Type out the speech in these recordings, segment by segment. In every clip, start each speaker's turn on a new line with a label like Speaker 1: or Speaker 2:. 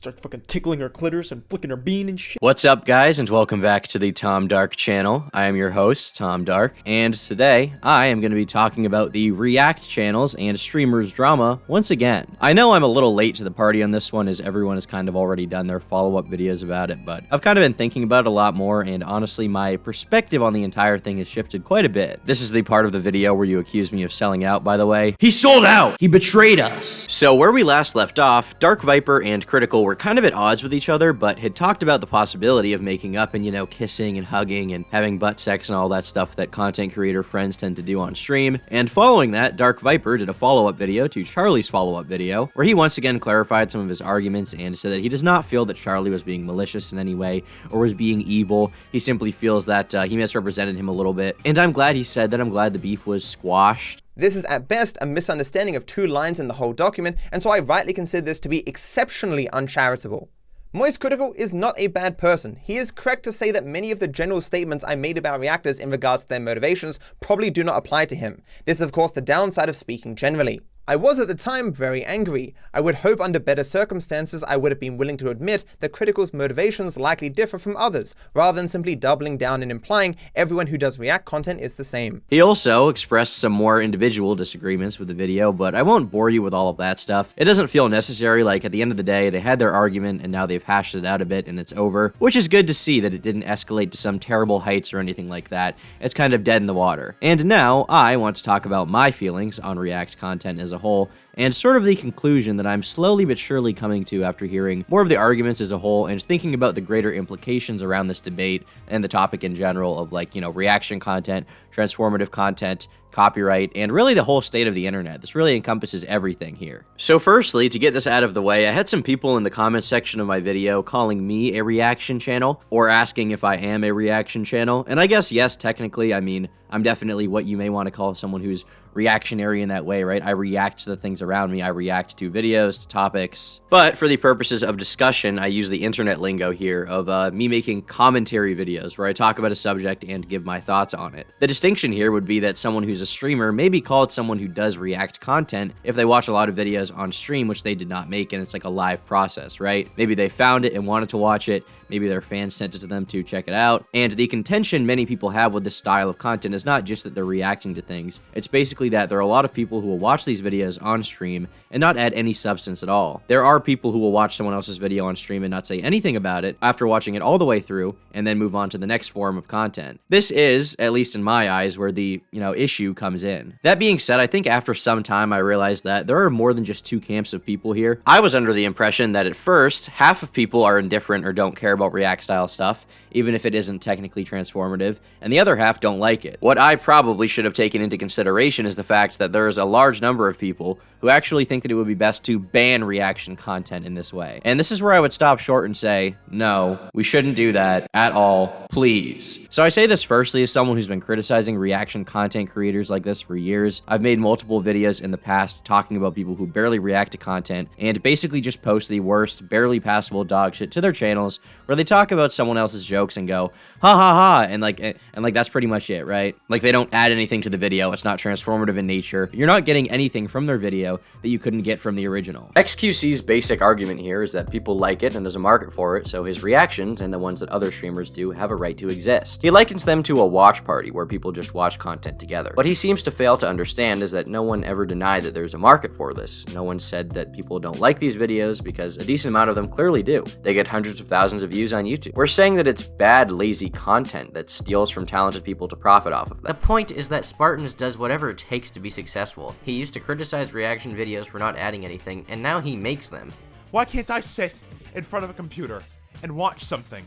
Speaker 1: Start fucking tickling her clitoris and flicking her bean and shit.
Speaker 2: What's up, guys, and welcome back to the Tom Dark channel. I am your host, Tom Dark, and today I am going to be talking about the React channels and streamers drama once again. I know I'm a little late to the party on this one, as everyone has kind of already done their follow-up videos about it, but I've kind of been thinking about it a lot more, and honestly, my perspective on the entire thing has shifted quite a bit. This is the part of the video where you accuse me of selling out, by the way. He sold out! He betrayed us! So where we last left off, Dark Viper and Critical were kind of at odds with each other, but had talked about the possibility of making up and, you know, kissing and hugging and having butt sex and all that stuff that content creator friends tend to do on stream. And following that, Dark Viper did a follow-up video to Charlie's follow-up video, where he once again clarified some of his arguments and said that he does not feel that Charlie was being malicious in any way or was being evil. He simply feels that he misrepresented him a little bit. And I'm glad he said that. I'm glad the beef was squashed.
Speaker 3: This is at best a misunderstanding of two lines in the whole document, and so I rightly consider this to be exceptionally uncharitable. Moist Critical is not a bad person. He is correct to say that many of the general statements I made about reactors in regards to their motivations probably do not apply to him. This is of course the downside of speaking generally. I was at the time very angry. I would hope under better circumstances I would have been willing to admit that Critical's motivations likely differ from others, rather than simply doubling down and implying everyone who does React content is the same.
Speaker 2: He also expressed some more individual disagreements with the video, but I won't bore you with all of that stuff. It doesn't feel necessary. Like, at the end of the day, they had their argument and now they've hashed it out a bit and it's over, which is good to see that it didn't escalate to some terrible heights or anything like that. It's kind of dead in the water. And now I want to talk about my feelings on React content as a whole, and sort of the conclusion that I'm slowly but surely coming to after hearing more of the arguments as a whole and thinking about the greater implications around this debate and the topic in general of, like, you know, reaction content, transformative content, copyright, and really the whole state of the internet. This really encompasses everything here. So firstly, to get this out of the way, I had some people in the comment section of my video calling me a reaction channel, or asking if I am a reaction channel, and I guess yes, technically, I mean, I'm definitely what you may want to call someone who's reactionary in that way, right? I react to the things around me, I react to videos, to topics, but for the purposes of discussion, I use the internet lingo here of me making commentary videos where I talk about a subject and give my thoughts on it. The distinction here would be that someone who's a streamer may be called someone who does react content if they watch a lot of videos on stream, which they did not make, and it's like a live process, right? Maybe they found it and wanted to watch it, maybe their fans sent it to them to check it out, and the contention many people have with this style of content is not just that they're reacting to things, it's basically that there are a lot of people who will watch these videos on stream and not add any substance at all. There are people who will watch someone else's video on stream and not say anything about it after watching it all the way through and then move on to the next form of content. This is, at least in my eyes, where the, issue comes in. That being said, I think after some time I realized that there are more than just two camps of people here. I was under the impression that at first, half of people are indifferent or don't care about React style stuff, even if it isn't technically transformative, and the other half don't like it. What I probably should have taken into consideration is the fact that there is a large number of people who actually think that it would be best to ban reaction content in this way. And this is where I would stop short and say, no, we shouldn't do that at all, please. So I say this firstly as someone who's been criticizing reaction content creators like this for years. I've made multiple videos in the past talking about people who barely react to content and basically just post the worst, barely passable dog shit to their channels where they talk about someone else's jokes and go, ha ha ha, and like that's pretty much it, right? Like, they don't add anything to the video, it's not transformative in nature. You're not getting anything from their video that you couldn't get from the original. XQC's basic argument here is that people like it and there's a market for it, so his reactions and the ones that other streamers do have a right to exist. He likens them to a watch party where people just watch content together. What he seems to fail to understand is that no one ever denied that there's a market for this. No one said that people don't like these videos, because a decent amount of them clearly do. They get hundreds of thousands of views on YouTube. We're saying that it's bad, lazy content that steals from talented people to profit off of them.
Speaker 4: The point is that Spartans does whatever it takes to be successful. He used to criticize reaction videos for not adding anything, and now he makes them.
Speaker 5: Why can't I sit in front of a computer and watch something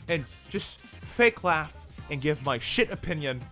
Speaker 5: and just fake laugh and give my shit opinion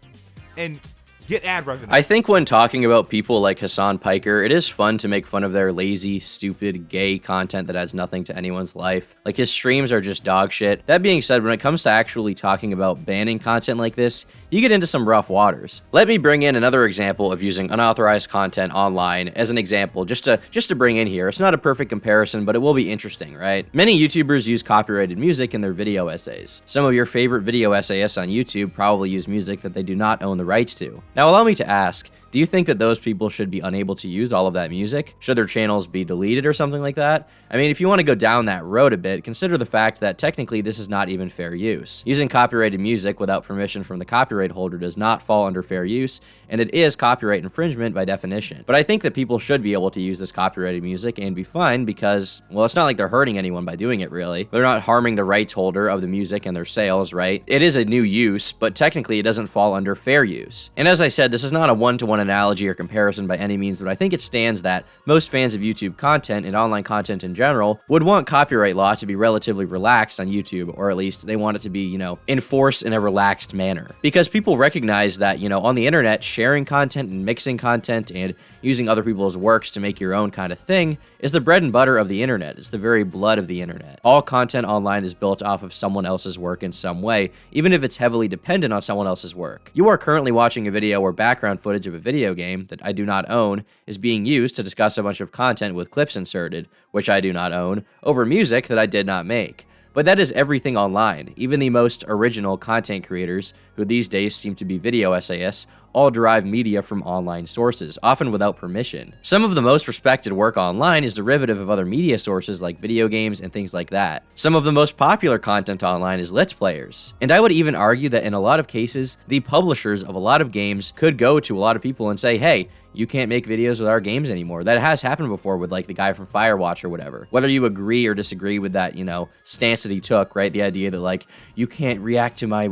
Speaker 5: and get ad revenue?
Speaker 2: I think when talking about people like Hassan Piker, it is fun to make fun of their lazy, stupid, gay content that adds nothing to anyone's life. Like, his streams are just dog shit. That being said, when it comes to actually talking about banning content like this, you get into some rough waters. Let me bring in another example of using unauthorized content online as an example, just to bring in here. It's not a perfect comparison, but it will be interesting, right? Many YouTubers use copyrighted music in their video essays. Some of your favorite video essayists on YouTube probably use music that they do not own the rights to. Now allow me to ask, do you think that those people should be unable to use all of that music? Should their channels be deleted or something like that? I mean, if you want to go down that road a bit, consider the fact that technically this is not even fair use. Using copyrighted music without permission from the copyright holder does not fall under fair use, and it is copyright infringement by definition. But I think that people should be able to use this copyrighted music and be fine because, well, it's not like they're hurting anyone by doing it, really. They're not harming the rights holder of the music and their sales, right? It is a new use, but technically it doesn't fall under fair use. And as I said, this is not a one-to-one analogy or comparison by any means, but I think it stands that most fans of YouTube content and online content in general would want copyright law to be relatively relaxed on YouTube, or at least they want it to be, you know, enforced in a relaxed manner. Because people recognize that, you know, on the internet, sharing content and mixing content and using other people's works to make your own kind of thing is the bread and butter of the internet. It's the very blood of the internet. All content online is built off of someone else's work in some way, even if it's heavily dependent on someone else's work. You are currently watching a video where background footage of a video game that I do not own is being used to discuss a bunch of content with clips inserted, which I do not own, over music that I did not make. But that is everything online. Even the most original content creators, who these days seem to be video essayists, all derive media from online sources, often without permission. Some of the most respected work online is derivative of other media sources like video games and things like that. Some of the most popular content online is Let's Players. And I would even argue that in a lot of cases, the publishers of a lot of games could go to a lot of people and say, hey, you can't make videos with our games anymore. That has happened before with like the guy from Firewatch or whatever. Whether you agree or disagree with that, you know, stance that he took, right? The idea that like you can't react to my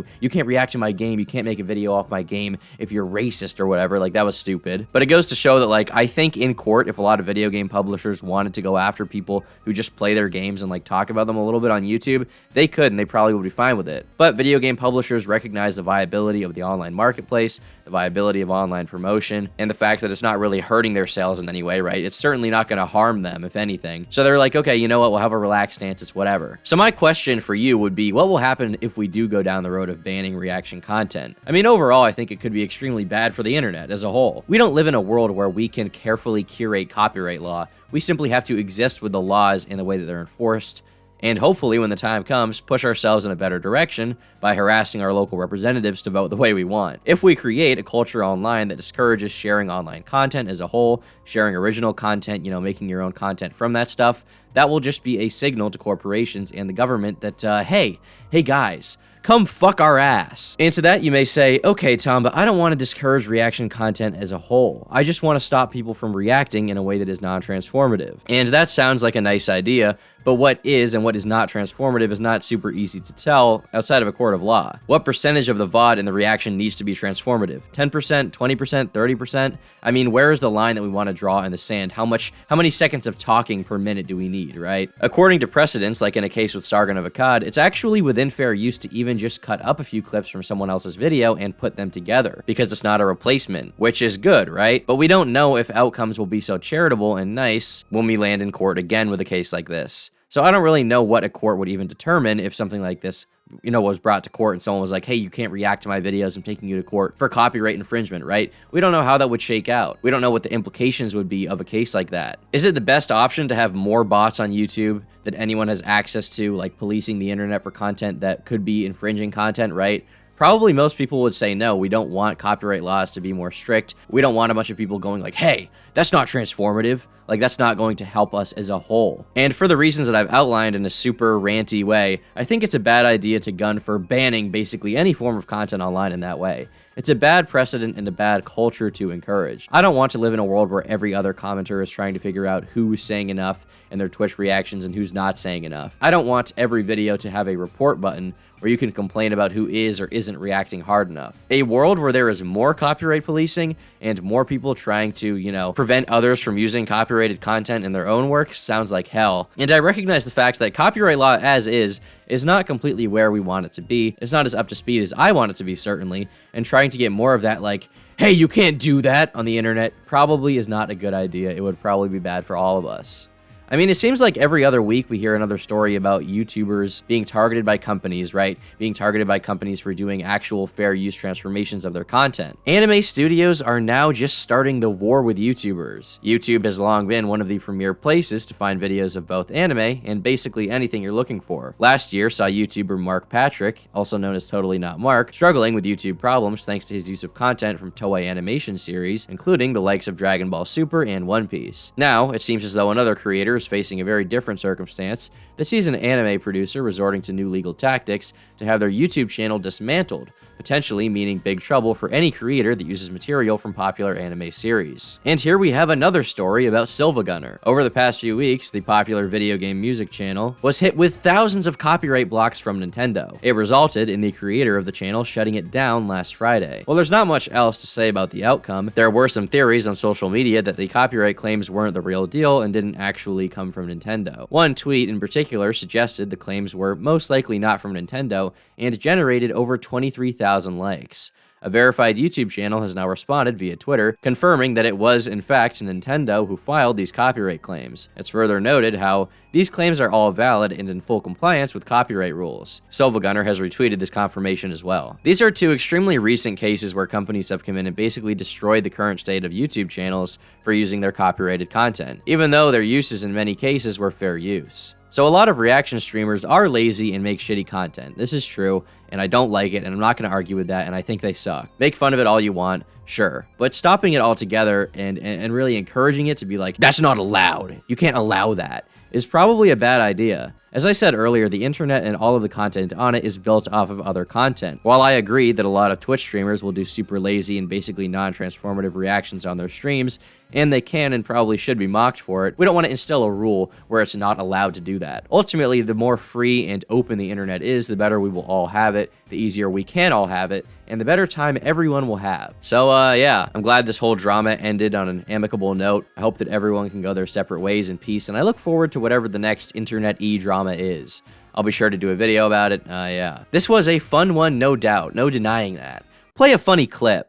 Speaker 2: game, you can't make a video off my game if you're racist or whatever, like that was stupid. But it goes to show that like I think in court, if a lot of video game publishers wanted to go after people who just play their games and like talk about them a little bit on YouTube, they could and they probably would be fine with it. But video game publishers recognize the viability of the online marketplace, the viability of online promotion, and the fact that it's not really hurting their sales in any way, right? It's certainly not going to harm them, if anything. So they're like, okay, you know what? We'll have a relaxed stance. It's whatever. So my question for you would be, what will happen if we do go down the road of banning reaction content? I mean, overall, I think it could be extremely bad for the internet as a whole. We don't live in a world where we can carefully curate copyright law. We simply have to exist with the laws in the way that they're enforced, and hopefully, when the time comes, push ourselves in a better direction by harassing our local representatives to vote the way we want. If we create a culture online that discourages sharing online content as a whole, sharing original content, you know, making your own content from that stuff, that will just be a signal to corporations and the government that, hey guys, come fuck our ass. And to that you may say, okay Tom, but I don't want to discourage reaction content as a whole. I just want to stop people from reacting in a way that is non-transformative. And that sounds like a nice idea, but what is and what is not transformative is not super easy to tell outside of a court of law. What percentage of the VOD in the reaction needs to be transformative? 10%, 20%, 30%? I mean, where is the line that we want to draw in the sand? How many seconds of talking per minute do we need, right? According to precedents, like in a case with Sargon of Akkad, it's actually within fair use to even just cut up a few clips from someone else's video and put them together, because it's not a replacement, which is good, right? But we don't know if outcomes will be so charitable and nice when we land in court again with a case like this. So I don't really know what a court would even determine if something like this, you know, was brought to court and someone was like, hey, you can't react to my videos, I'm taking you to court for copyright infringement, right? We don't know how that would shake out. We don't know what the implications would be of a case like that. Is it the best option to have more bots on YouTube that anyone has access to, like policing the internet for content that could be infringing content, right? Probably most people would say no. We don't want copyright laws to be more strict. We don't want a bunch of people going like, hey, that's not transformative. Like, that's not going to help us as a whole. And for the reasons that I've outlined in a super ranty way, I think it's a bad idea to gun for banning basically any form of content online in that way. It's a bad precedent and a bad culture to encourage. I don't want to live in a world where every other commenter is trying to figure out who's saying enough in their Twitch reactions and who's not saying enough. I don't want every video to have a report button where you can complain about who is or isn't reacting hard enough. A world where there is more copyright policing and more people trying to, you know, prevent others from using copyrighted content in their own work sounds like hell. And I recognize the fact that copyright law as is not completely where we want it to be. It's not as up to speed as I want it to be, certainly, and trying to get more of that, like, hey, you can't do that on the internet probably is not a good idea. It would probably be bad for all of us. I mean, it seems like every other week we hear another story about YouTubers being targeted by companies, right? Being targeted by companies for doing actual fair use transformations of their content. Anime studios are now just starting the war with YouTubers. YouTube has long been one of the premier places to find videos of both anime and basically anything you're looking for. Last year saw YouTuber Mark Patrick, also known as Totally Not Mark, struggling with YouTube problems thanks to his use of content from Toei animation series, including the likes of Dragon Ball Super and One Piece. Now, it seems as though another creator is facing a very different circumstance that sees an anime producer resorting to new legal tactics to have their YouTube channel dismantled, potentially meaning big trouble for any creator that uses material from popular anime series. And here we have another story about Silvagunner. Over the past few weeks, the popular video game music channel was hit with thousands of copyright blocks from Nintendo. It resulted in the creator of the channel shutting it down last Friday. Well, there's not much else to say about the outcome. There were some theories on social media that the copyright claims weren't the real deal and didn't actually come from Nintendo. One tweet in particular suggested the claims were most likely not from Nintendo and generated over 23,000 likes. A verified YouTube channel has now responded via Twitter, confirming that it was in fact Nintendo who filed these copyright claims. It's further noted how these claims are all valid and in full compliance with copyright rules. Silvagunner has retweeted this confirmation as well. These are two extremely recent cases where companies have come in and basically destroyed the current state of YouTube channels for using their copyrighted content, even though their uses in many cases were fair use. So a lot of reaction streamers are lazy and make shitty content. This is true, and I don't like it, and I'm not going to argue with that, and I think they suck. Make fun of it all you want, sure. But stopping it all together and really encouraging it to be like, that's not allowed, you can't allow that, is probably a bad idea. As I said earlier, the internet and all of the content on it is built off of other content. While I agree that a lot of Twitch streamers will do super lazy and basically non-transformative reactions on their streams, and they can and probably should be mocked for it, we don't want to instill a rule where it's not allowed to do that. Ultimately, the more free and open the internet is, the better we will all have it, the easier we can all have it, and the better time everyone will have. So, yeah, I'm glad this whole drama ended on an amicable note. I hope that everyone can go their separate ways in peace, and I look forward to whatever the next internet drama is. I'll be sure to do a video about it. Yeah. This was a fun one, no doubt. No denying that. Play a funny clip.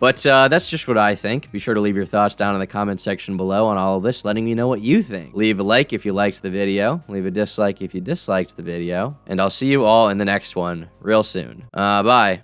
Speaker 2: But that's just what I think. Be sure to leave your thoughts down in the comment section below on all of this, letting me know what you think. Leave a like if you liked the video. Leave a dislike if you disliked the video. And I'll see you all in the next one real soon. Bye.